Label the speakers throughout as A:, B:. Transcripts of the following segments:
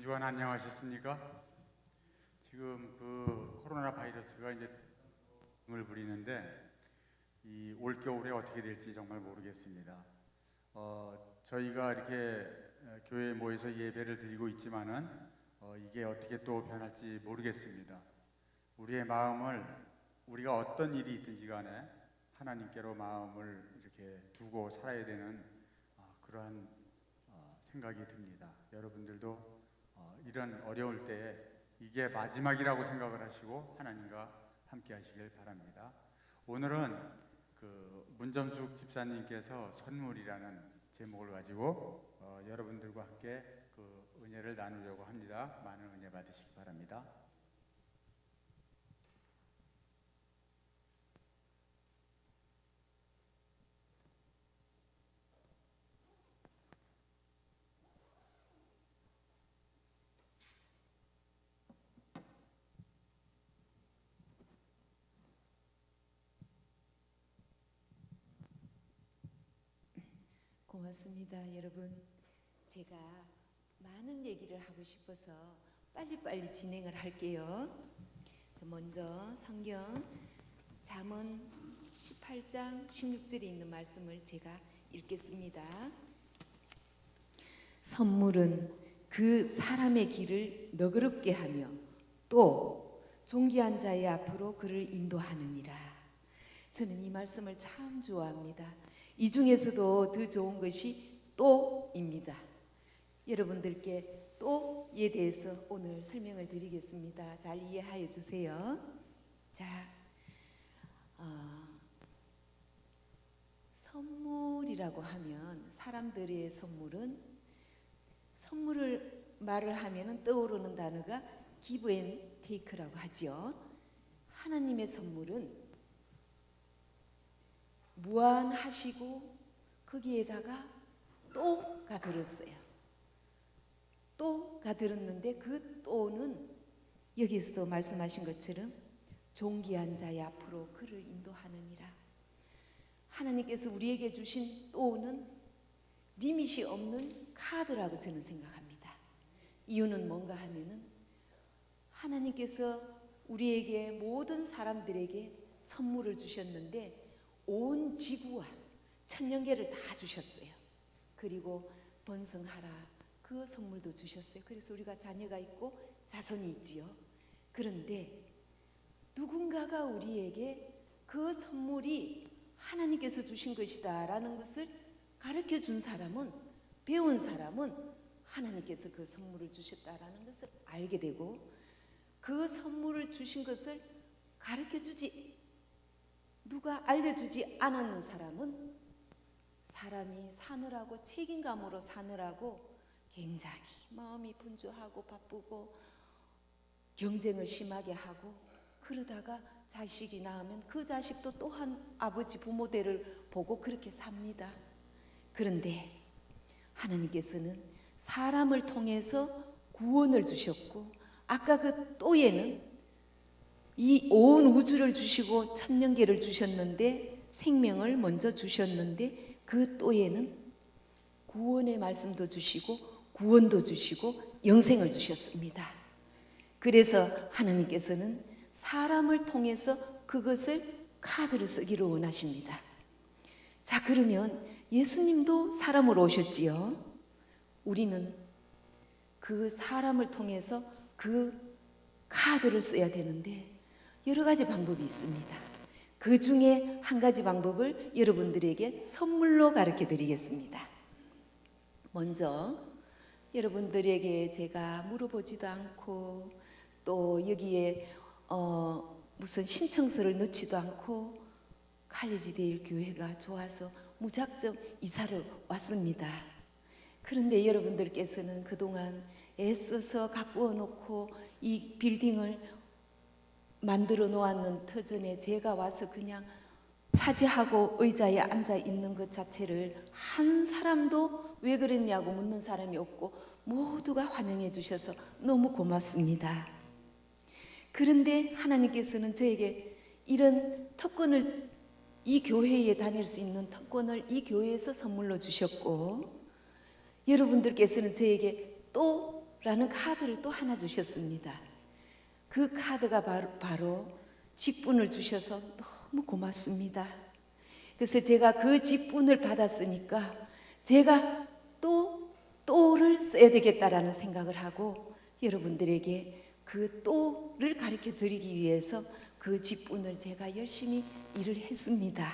A: 주간 안녕하셨습니까? 지금 그 코로나 바이러스가 이제 을 부리는데 이 올겨울에 어떻게 될지 정말 모르겠습니다. 저희가 이렇게 교회에 모여서 예배를 드리고 있지만은 이게 어떻게 또 변할지 모르겠습니다. 우리의 마음을 우리가 어떤 일이 있든지 간에 하나님께로 마음을 이렇게 두고 살아야 되는 그러한 생각이 듭니다. 여러분들도 이런 어려울 때에 이게 마지막이라고 생각을 하시고 하나님과 함께 하시길 바랍니다. 오늘은 그 문점숙 집사님께서 선물이라는 제목을 가지고 여러분들과 함께 그 은혜를 나누려고 합니다. 많은 은혜 받으시기 바랍니다.
B: 고맙습니다. 여러분, 제가 많은 얘기를 하고 싶어서 빨리빨리 진행을 할게요. 먼저 성경 잠언 18장 16절에 있는 말씀을 제가 읽겠습니다. 선물은 그 사람의 길을 너그럽게 하며 또 존귀한 자의 앞으로 그를 인도하느니라. 저는 이 말씀을 참 좋아합니다. 이 중에서도 더 좋은 것이 또입니다. 여러분들께 또에 대해서 오늘 설명을 드리겠습니다. 잘 이해하여 주세요. 자, 선물이라고 하면 사람들의 선물을 말을 하면 떠오르는 단어가 give and take라고 하죠. 하나님의 선물은 무한하시고 거기에다가 또가 들었어요. 또가 들었는데 그 또는 여기서도 말씀하신 것처럼 존귀한 자의 앞으로 그를 인도하느니라. 하나님께서 우리에게 주신 또는 리밋이 없는 카드라고 저는 생각합니다. 이유는 뭔가 하면은 하나님께서 우리에게 모든 사람들에게 선물을 주셨는데 온 지구와 천년계를 다 주셨어요. 그리고 번성하라 그 선물도 주셨어요. 그래서 우리가 자녀가 있고 자손이 있지요. 그런데 누군가가 우리에게 그 선물이 하나님께서 주신 것이다 라는 것을 가르쳐 준 사람은, 배운 사람은 하나님께서 그 선물을 주셨다라는 것을 알게 되고, 그 선물을 주신 것을 가르쳐 주지, 누가 알려주지 않았는 사람은 사람이 사느라고, 책임감으로 사느라고 굉장히 마음이 분주하고 바쁘고 경쟁을 심하게 하고, 그러다가 자식이 낳으면 그 자식도 또한 아버지 부모대를 보고 그렇게 삽니다. 그런데 하나님께서는 사람을 통해서 구원을 주셨고, 아까 그 또에는 이 온 우주를 주시고 천년계를 주셨는데, 생명을 먼저 주셨는데, 그 또에는 구원의 말씀도 주시고 구원도 주시고 영생을 주셨습니다. 그래서 하나님께서는 사람을 통해서 그것을 카드를 쓰기를 원하십니다. 자, 그러면 예수님도 사람으로 오셨지요. 우리는 그 사람을 통해서 그 카드를 써야 되는데 여러 가지 방법이 있습니다. 그 중에 한 가지 방법을 여러분들에게 선물로 가르쳐 드리겠습니다. 먼저 여러분들에게 제가 물어보지도 않고 또 여기에 무슨 신청서를 넣지도 않고 칼리지데일 교회가 좋아서 무작정 이사를 왔습니다. 그런데 여러분들께서는 그동안 애써서 가꾸어 놓고 이 빌딩을 만들어 놓았는 터전에 제가 와서 그냥 차지하고 의자에 앉아 있는 것 자체를 한 사람도 왜 그랬냐고 묻는 사람이 없고 모두가 환영해 주셔서 너무 고맙습니다. 그런데 하나님께서는 저에게 이런 특권을, 이 교회에 다닐 수 있는 특권을 이 교회에서 선물로 주셨고, 여러분들께서는 저에게 또 라는 카드를 또 하나 주셨습니다. 그 카드가 바로 직분을 주셔서 너무 고맙습니다. 그래서 제가 그 직분을 받았으니까 제가 또를 써야 되겠다라는 생각을 하고 여러분들에게 그 또를 가르쳐 드리기 위해서 그 직분을 제가 열심히 일을 했습니다.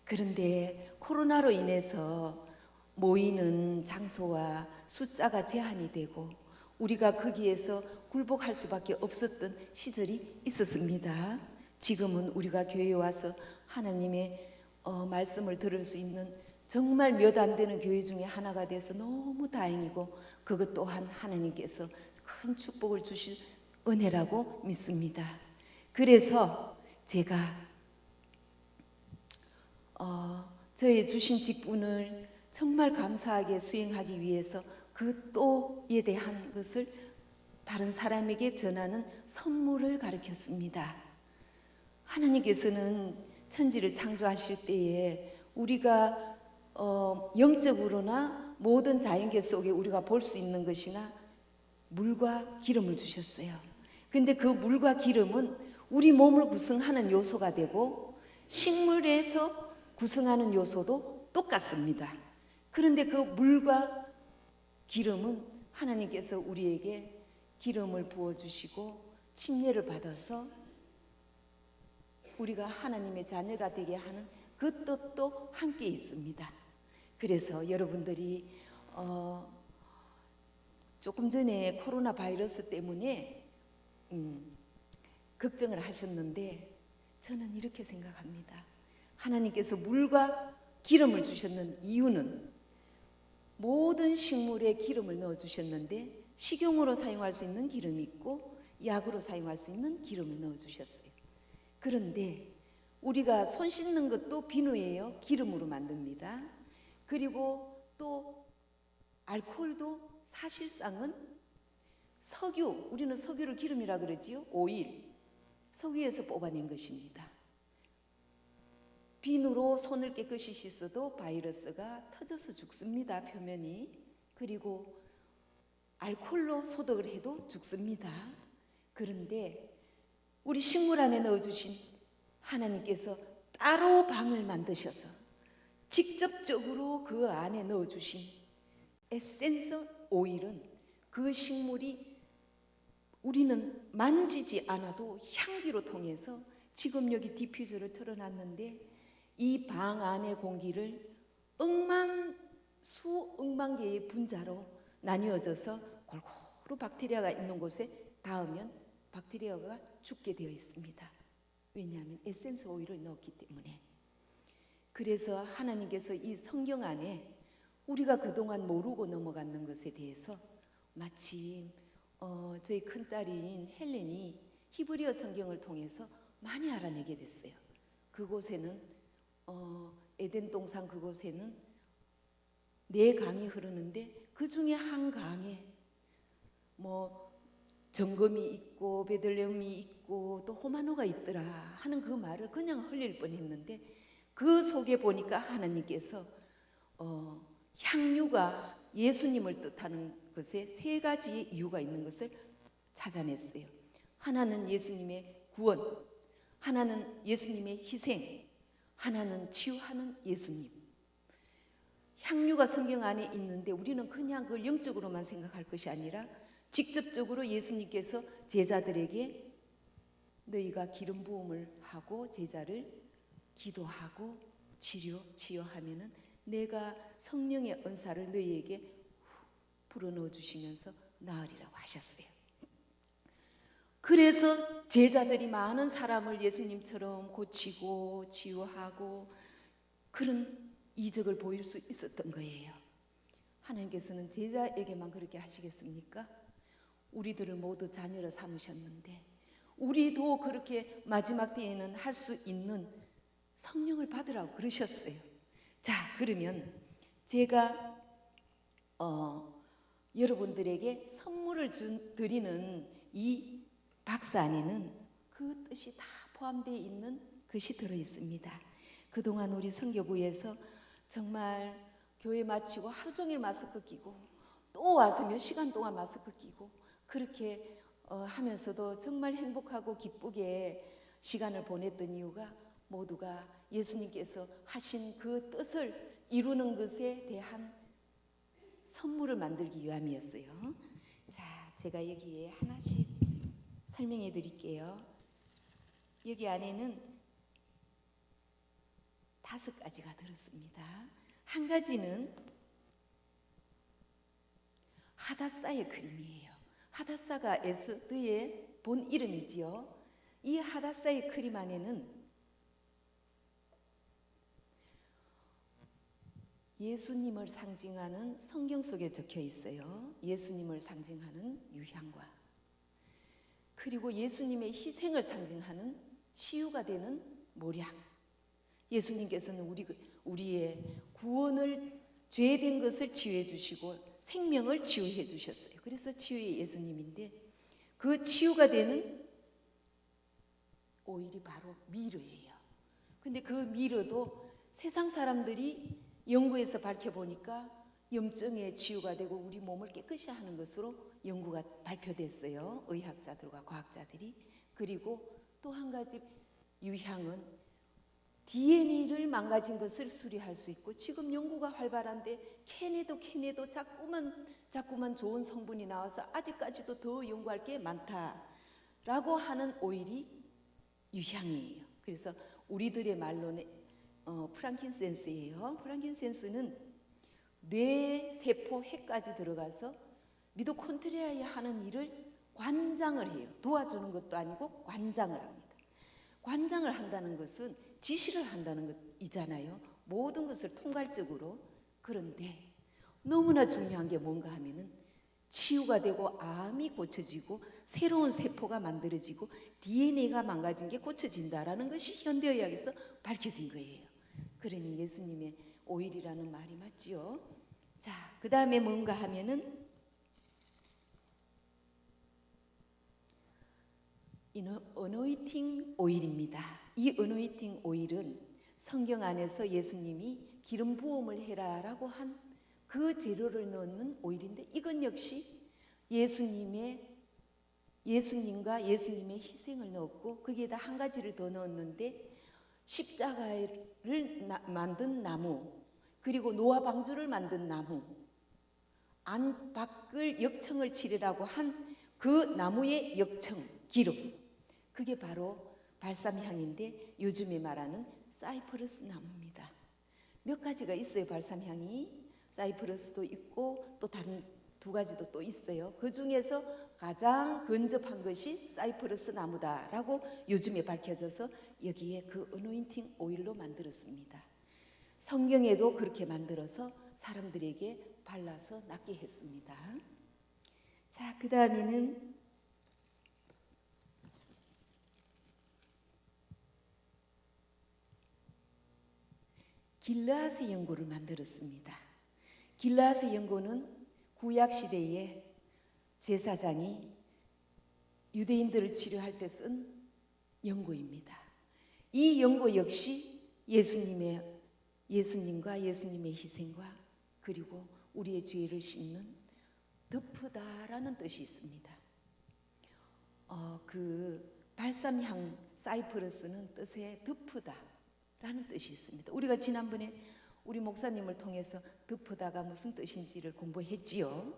B: 그런데 코로나로 인해서 모이는 장소와 숫자가 제한이 되고 우리가 거기에서 굴복할 수밖에 없었던 시절이 있었습니다. 지금은 우리가 교회에 와서 하나님의 말씀을 들을 수 있는 정말 몇 안 되는 교회 중에 하나가 돼서 너무 다행이고 그것 또한 하나님께서 큰 축복을 주실 은혜라고 믿습니다. 그래서 제가 저의 주신 직분을 정말 감사하게 수행하기 위해서 그 또에 대한 것을 다른 사람에게 전하는 선물을 가르쳤습니다. 하나님께서는 천지를 창조하실 때에 우리가 영적으로나 모든 자연계 속에 우리가 볼 수 있는 것이나 물과 기름을 주셨어요. 근데 그 물과 기름은 우리 몸을 구성하는 요소가 되고 식물에서 구성하는 요소도 똑같습니다. 그런데 그 물과 기름은 하나님께서 우리에게 기름을 부어주시고 침례를 받아서 우리가 하나님의 자녀가 되게 하는 그 뜻도 함께 있습니다. 그래서 여러분들이 조금 전에 코로나 바이러스 때문에 걱정을 하셨는데 저는 이렇게 생각합니다. 하나님께서 물과 기름을 주셨는 이유는 모든 식물에 기름을 넣어 주셨는데 식용으로 사용할 수 있는 기름이 있고 약으로 사용할 수 있는 기름을 넣어 주셨어요. 그런데 우리가 손 씻는 것도 비누예요. 기름으로 만듭니다. 그리고 또 알코올도 사실상은 석유, 우리는 석유를 기름이라 그러지요. 오일, 석유에서 뽑아낸 것입니다. 비누로 손을 깨끗이 씻어도 바이러스가 터져서 죽습니다. 표면이. 그리고 알코올로 소독을 해도 죽습니다. 그런데 우리 식물 안에 넣어주신 하나님께서 따로 방을 만드셔서 직접적으로 그 안에 넣어주신 에센스 오일은 그 식물이 우리는 만지지 않아도 향기로 통해서 지금 여기 디퓨저를 틀어놨는데 이 방 안의 공기를 수억만 개의 분자로 나뉘어져서 골고루 박테리아가 있는 곳에 닿으면 박테리아가 죽게 되어 있습니다. 왜냐하면 에센스 오일을 넣었기 때문에. 그래서 하나님께서 이 성경 안에 우리가 그동안 모르고 넘어갔는 것에 대해서 마침 저희 큰딸인 헬렌이 히브리어 성경을 통해서 많이 알아내게 됐어요. 그곳에는 에덴 동산 그곳에는 4강이 흐르는데 그 중에 한 강에 정금이 있고 베들레헴이 있고 또 호마노가 있더라 하는 그 말을 그냥 흘릴 뻔했는데 그 속에 보니까 하나님께서 향유가 예수님을 뜻하는 것에 3가지의 이유가 있는 것을 찾아냈어요. 하나는 예수님의 구원, 하나는 예수님의 희생, 하나는 치유하는 예수님. 향유가 성경 안에 있는데 우리는 그냥 그걸 영적으로만 생각할 것이 아니라 직접적으로 예수님께서 제자들에게 너희가 기름 부음을 하고 제자를 기도하고 치유하면은 내가 성령의 은사를 너희에게 불어넣어 주시면서 나으리라고 하셨어요. 그래서 제자들이 많은 사람을 예수님처럼 고치고 치유하고 그런 이적을 보일 수 있었던 거예요. 하나님께서는 제자에게만 그렇게 하시겠습니까? 우리들을 모두 자녀로 삼으셨는데 우리도 그렇게 마지막 때에는 할 수 있는 성령을 받으라고 그러셨어요. 자, 그러면 제가 여러분들에게 선물을 드리는 이 박스 안에는 그 뜻이 다 포함되어 있는 것이 들어있습니다. 그동안 우리 선교부에서 정말 교회 마치고 하루 종일 마스크 끼고 또 와서 몇 시간 동안 마스크 끼고 그렇게 하면서도 정말 행복하고 기쁘게 시간을 보냈던 이유가 모두가 예수님께서 하신 그 뜻을 이루는 것에 대한 선물을 만들기 위함이었어요. 자, 제가 여기에 하나씩 설명해 드릴게요. 여기 안에는 5가지가 들었습니다. 한 가지는 하다사의 그림이에요. 하다사가 에스더의 본 이름이지요. 이 하다사의 그림 안에는 예수님을 상징하는 성경 속에 적혀 있어요. 예수님을 상징하는 유향과 그리고 예수님의 희생을 상징하는 치유가 되는 모략. 예수님께서는 우리의 구원을 죄된 것을 치유해 주시고 생명을 치유해 주셨어요. 그래서 치유의 예수님인데 그 치유가 되는 오일이 바로 미르예요. 근데 그 미르도 세상 사람들이 연구해서 밝혀보니까 염증의 치유가 되고 우리 몸을 깨끗이 하는 것으로 연구가 발표됐어요. 의학자들과 과학자들이. 그리고 또 한 가지 유향은 DNA를 망가진 것을 수리할 수 있고 지금 연구가 활발한데 캔에도 자꾸만 좋은 성분이 나와서 아직까지도 더 연구할 게 많다라고 하는 오일이 유향이에요. 그래서 우리들의 말로는 프랑킨센스예요. 프랑킨센스는 뇌 세포 핵까지 들어가서 미토콘드리아에 하는 일을 관장을 해요. 도와주는 것도 아니고 관장을 합니다. 관장을 한다는 것은 지시를 한다는 것이잖아요. 모든 것을 통괄적으로. 그런데 너무나 중요한 게 뭔가 하면은 치유가 되고 암이 고쳐지고 새로운 세포가 만들어지고 DNA가 망가진 게 고쳐진다라는 것이 현대의학에서 밝혀진 거예요. 그러니 예수님의 오일이라는 말이 맞지요. 자, 그 다음에 뭔가 하면은 어노이팅 오일입니다. 이 어노이팅 오일은 성경 안에서 예수님이 기름 부음을 해라라고 한 그 재료를 넣는 오일인데 이건 역시 예수님과 예수님의 희생을 넣었고 거기에다 한 가지를 더 넣었는데 십자가를 만든 나무 그리고 노아 방주를 만든 나무 안 밖을 역청을 치르라고 한 그 나무의 역청 기름 그게 바로 발삼향인데 요즘에 말하는 사이프러스 나무입니다. 몇 가지가 있어요. 발삼향이 사이프러스도 있고 또 다른 2가지도 또 있어요. 그 중에서 가장 근접한 것이 사이프러스 나무다라고 요즘에 밝혀져서 여기에 그 어노인팅 오일로 만들었습니다. 성경에도 그렇게 만들어서 사람들에게 발라서 낫게 했습니다. 자, 그 다음에는 길르앗의 연고를 만들었습니다. 길르앗의 연고는 구약시대에 제사장이 유대인들을 치료할 때 쓴 연고입니다. 이 연고 역시 예수님과 예수님의 희생과 그리고 우리의 죄를 씻는 덮으다라는 뜻이 있습니다. 그 발삼향 사이프러스는 뜻에 덮으다라는 뜻이 있습니다. 우리가 지난번에 우리 목사님을 통해서 덮으다가 무슨 뜻인지를 공부했지요.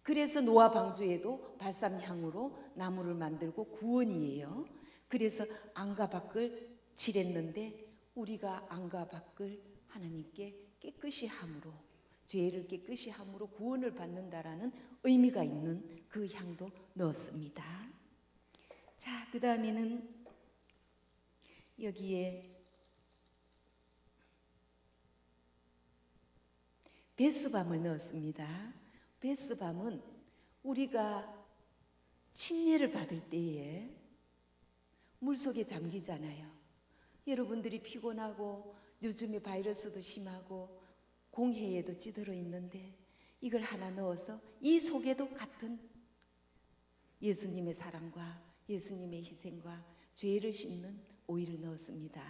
B: 그래서 노아 방주에도 발삼향으로 나무를 만들고 구원이에요. 그래서 안과 밖을 칠했는데 우리가 안과 밖을 하나님께 깨끗이 함으로 죄를 깨끗이 함으로 구원을 받는다라는 의미가 있는 그 향도 넣었습니다. 자, 그 다음에는 여기에 베스밤을 넣었습니다. 베스밤은 우리가 침례를 받을 때에 물속에 잠기잖아요. 여러분들이 피곤하고 요즘에 바이러스도 심하고 공해에도 찌들어 있는데 이걸 하나 넣어서 이 속에도 같은 예수님의 사랑과 예수님의 희생과 죄를 씻는 오일을 넣었습니다.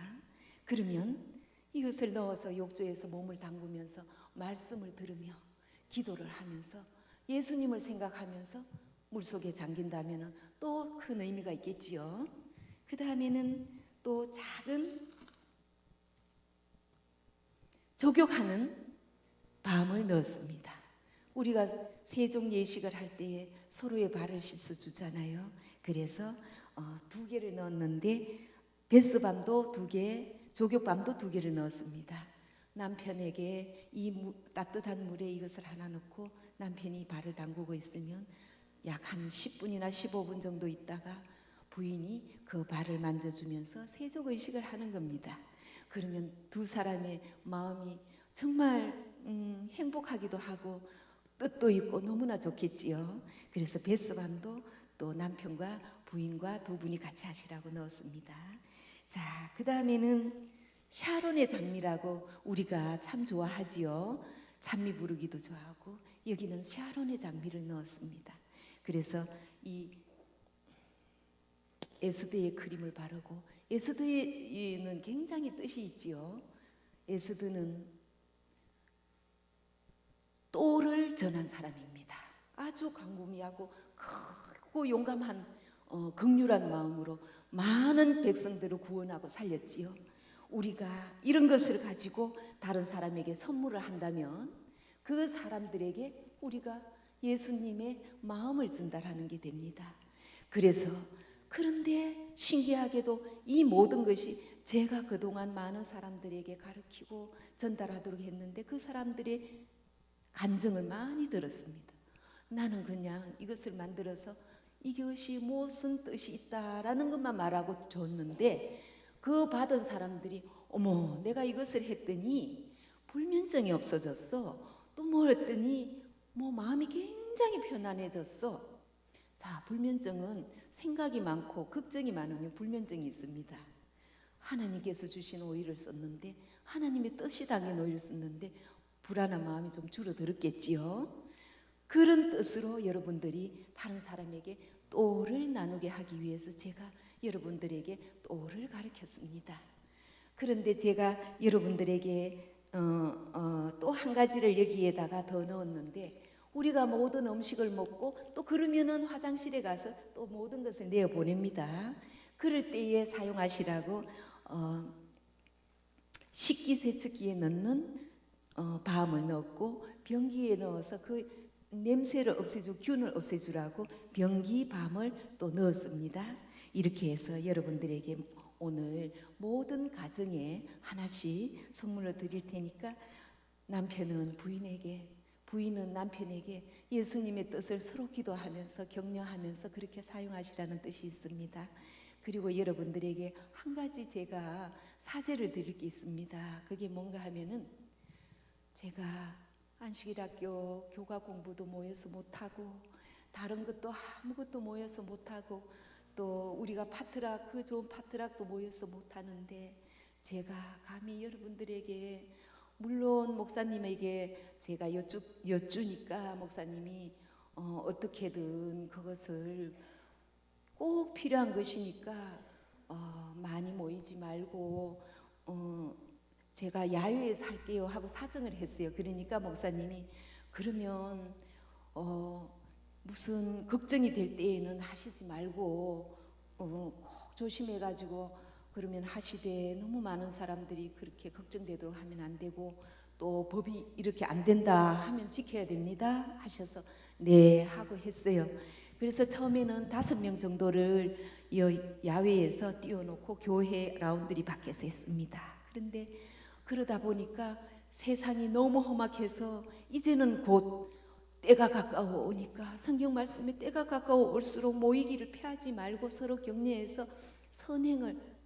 B: 그러면 이것을 넣어서 욕조에서 몸을 담그면서 말씀을 들으며 기도를 하면서 예수님을 생각하면서 물속에 잠긴다면 또 큰 의미가 있겠지요. 그 다음에는 또 작은 조격하는 밤을 넣었습니다. 우리가 세종 예식을 할 때에 서로의 발을 씻어 주잖아요. 그래서 2개를 넣었는데 베스밤도 2개, 조격밤도 2개를 넣었습니다. 남편에게 따뜻한 물에 이것을 하나 넣고 남편이 발을 담그고 있으면 약 한 10분이나 15분 정도 있다가 부인이 그 발을 만져주면서 세족의식을 하는 겁니다. 그러면 두 사람의 마음이 정말 행복하기도 하고 뜻도 있고 너무나 좋겠지요. 그래서 베스밤도 또 남편과 부인과 2분이 같이 하시라고 넣었습니다. 자, 그 다음에는 샤론의 장미라고 우리가 참 좋아하지요. 찬미 부르기도 좋아하고 여기는 샤론의 장미를 넣었습니다. 그래서 이 에스드의 그림을 바르고, 에스드에는 굉장히 뜻이 있지요. 에스드는 또를 전한 사람입니다. 아주 광범위하고 크고 용감한 극률한 마음으로 많은 백성들을 구원하고 살렸지요. 우리가 이런 것을 가지고 다른 사람에게 선물을 한다면 그 사람들에게 우리가 예수님의 마음을 전달하는 게 됩니다. 그래서 그런데 신기하게도 이 모든 것이 제가 그동안 많은 사람들에게 가르치고 전달하도록 했는데 그 사람들의 간증을 많이 들었습니다. 나는 그냥 이것을 만들어서 이것이 무슨 뜻이 있다라는 것만 말하고 줬는데 그 받은 사람들이 어머 내가 이것을 했더니 불면증이 없어졌어. 또 뭘 했더니 마음이 굉장히 편안해졌어. 자, 불면증은 생각이 많고 걱정이 많으면 불면증이 있습니다. 하나님께서 주신 오일을 썼는데 하나님의 뜻이 담긴 오일을 썼는데 불안한 마음이 좀 줄어들었겠지요. 그런 뜻으로 여러분들이 다른 사람에게 또를 나누게 하기 위해서 제가 여러분들에게 또를 가르쳤습니다. 그런데 제가 여러분들에게 또 한 가지를 여기에다가 더 넣었는데 우리가 모든 음식을 먹고 또 그러면은 화장실에 가서 또 모든 것을 내어 보냅니다. 그럴 때에 사용하시라고 식기세척기에 넣는 밤을 넣었고 변기에 넣어서 그 냄새를 없애주고 균을 없애주라고 변기 밤을 또 넣었습니다. 이렇게 해서 여러분들에게 오늘 모든 가정에 하나씩 선물을 드릴 테니까 남편은 부인에게 부인은 남편에게 예수님의 뜻을 서로 기도하면서 격려하면서 그렇게 사용하시라는 뜻이 있습니다. 그리고 여러분들에게 한 가지 제가 사죄를 드릴 게 있습니다. 그게 뭔가 하면은 제가 안식일학교 교과 공부도 모여서 못하고 다른 것도 아무것도 모여서 못하고 또 우리가 파트락 그 좋은 파트락도 모여서 못하는데 제가 감히 여러분들에게 물론 목사님에게 제가 여쭈니까 목사님이 어떻게든 그것을 꼭 필요한 것이니까 많이 모이지 말고 제가 야외에서 할게요 하고 사정을 했어요. 그러니까 목사님이 그러면 무슨 걱정이 될 때에는 하시지 말고 꼭 조심해가지고 그러면 하시되 너무 많은 사람들이 그렇게 걱정되도록 하면 안 되고 또 법이 이렇게 안 된다 하면 지켜야 됩니다 하셔서 네 하고 했어요. 그래서 처음에는 5명 정도를 야외에서 띄워놓고 교회 라운드리 밖에서 했습니다. 그런데 그러다 보니까 세상이 너무 험악해서 이제는 곧 때가 가까워 오니까 성경 말씀에 때가 가까워 올수록 모이기를 피하지 말고 서로 격려해서 선행을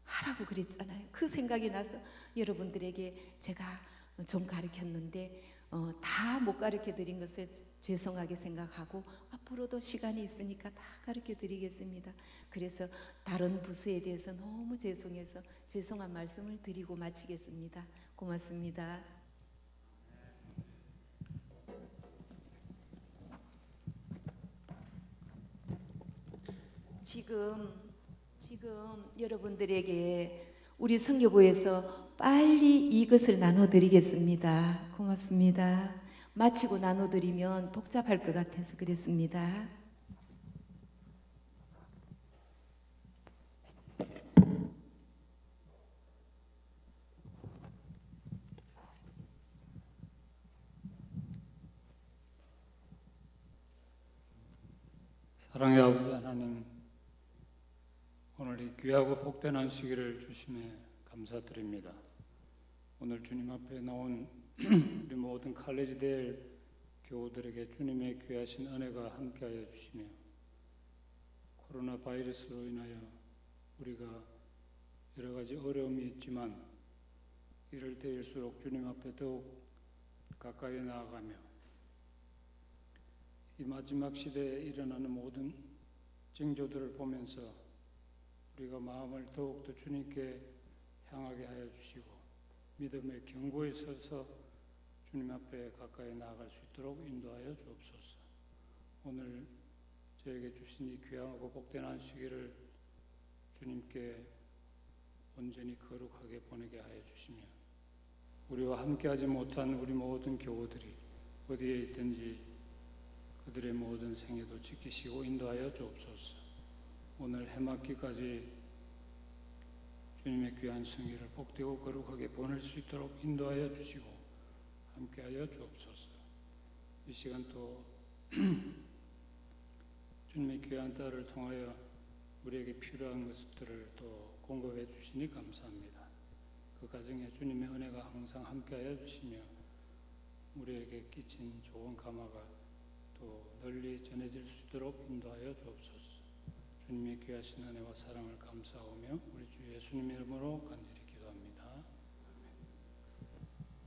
B: 하라고 그랬잖아요. 그 생각이 나서 여러분들에게 제가 좀 가르쳤는데 다 못 가르쳐 드린 것을 죄송하게 생각하고 앞으로도 시간이 있으니까 다 가르쳐 드리겠습니다. 그래서 다른 부서에 대해서 너무 죄송해서 죄송한 말씀을 드리고 마치겠습니다. 고맙습니다. 지금 여러분들에게 우리 선교부에서 빨리 이것을 나눠드리겠습니다. 고맙습니다. 마치고 나눠드리면 복잡할 것 같아서 그랬습니다.
C: 사랑의 아버지 하나님, 오늘 이 귀하고 복된 안식일을 주심에 감사드립니다. 오늘 주님 앞에 나온 우리 모든 칼리지대일 교우들에게 주님의 귀하신 은혜가 함께하여 주시며, 코로나 바이러스로 인하여 우리가 여러 가지 어려움이 있지만 이럴 때일수록 주님 앞에 더욱 가까이 나아가며 이 마지막 시대에 일어나는 모든 징조들을 보면서 우리가 마음을 더욱더 주님께 향하게 하여 주시고 믿음의 견고에 서서 주님 앞에 가까이 나아갈 수 있도록 인도하여 주옵소서. 오늘 저에게 주신 이 귀하고 복된 안식일을 주님께 온전히 거룩하게 보내게 하여 주시며, 우리와 함께하지 못한 우리 모든 교우들이 어디에 있든지 그들의 모든 생애도 지키시고 인도하여 주옵소서. 오늘 해맞기까지 주님의 귀한 성의를 복되고 거룩하게 보낼 수 있도록 인도하여 주시고 함께하여 주옵소서. 이 시간 또 주님의 귀한 딸을 통하여 우리에게 필요한 것들을 또 공급해 주시니 감사합니다. 그 가정에 주님의 은혜가 항상 함께하여 주시며 우리에게 끼친 좋은 감화가 또 널리 전해질 수 있도록 인도하여 주옵소서. 주님의 귀하신 은혜와 사랑을 감사하며 우리 주 예수님의 이름으로 간절히